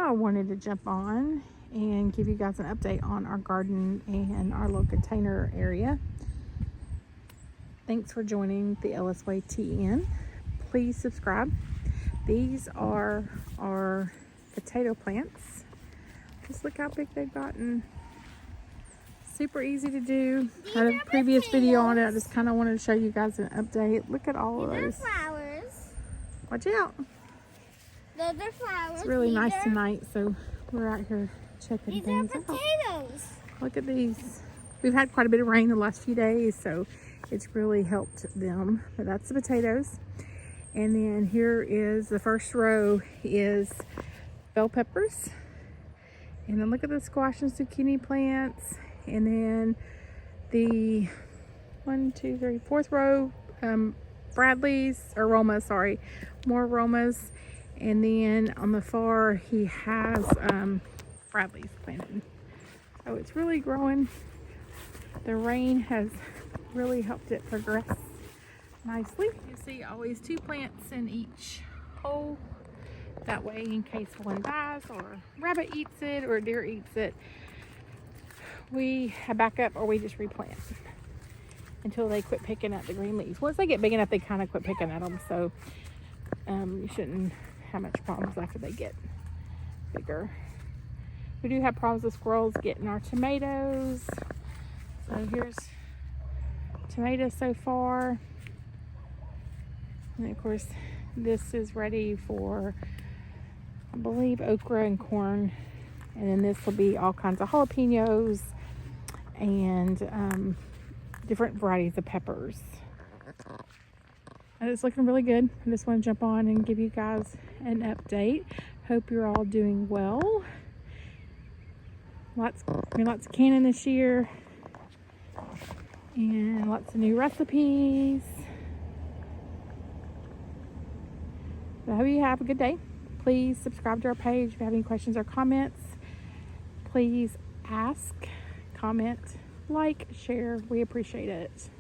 I wanted to jump on and give you guys an update on our garden and our little container area. Thanks for joining the Ellis Way TN. Please subscribe. These are our potato plants. Just look how big they've gotten. Super easy to do. I had a previous video on it. I just kind of wanted to show you guys an update. Look at all of those. Flowers. Watch out. Those are flowers. It's really nice tonight, so we're out here checking These things are out. potatoes. Look at these. We've had quite a bit of rain the last few days, so it's really helped them. But that's the potatoes. And then here is the first row is bell peppers. And then look at the squash and zucchini plants. And then the fourth row, Bradley's, or Roma, sorry, more Romas. And then on the far, he has Bradley's planted. So it's really growing. The rain has really helped it progress nicely. You see always 2 plants in each hole. That way, in case one dies or rabbit eats it or deer eats it, we back up or we just replant until they quit picking at the green leaves. Once they get big enough, they kind of quit picking at them. So you shouldn't have much problems after they get bigger. We do have problems with squirrels getting our tomatoes. So here's tomatoes so far. And of course, this is ready for, I believe, okra and corn. And then this will be all kinds of jalapenos and different varieties of peppers. And it's looking really good. I just want to jump on and give you guys an update. Hope you're all doing well. Lots of canning this year. And lots of new recipes. So I hope you have a good day. Please subscribe to our page. If you have any questions or comments, please ask, comment, like, share. We appreciate it.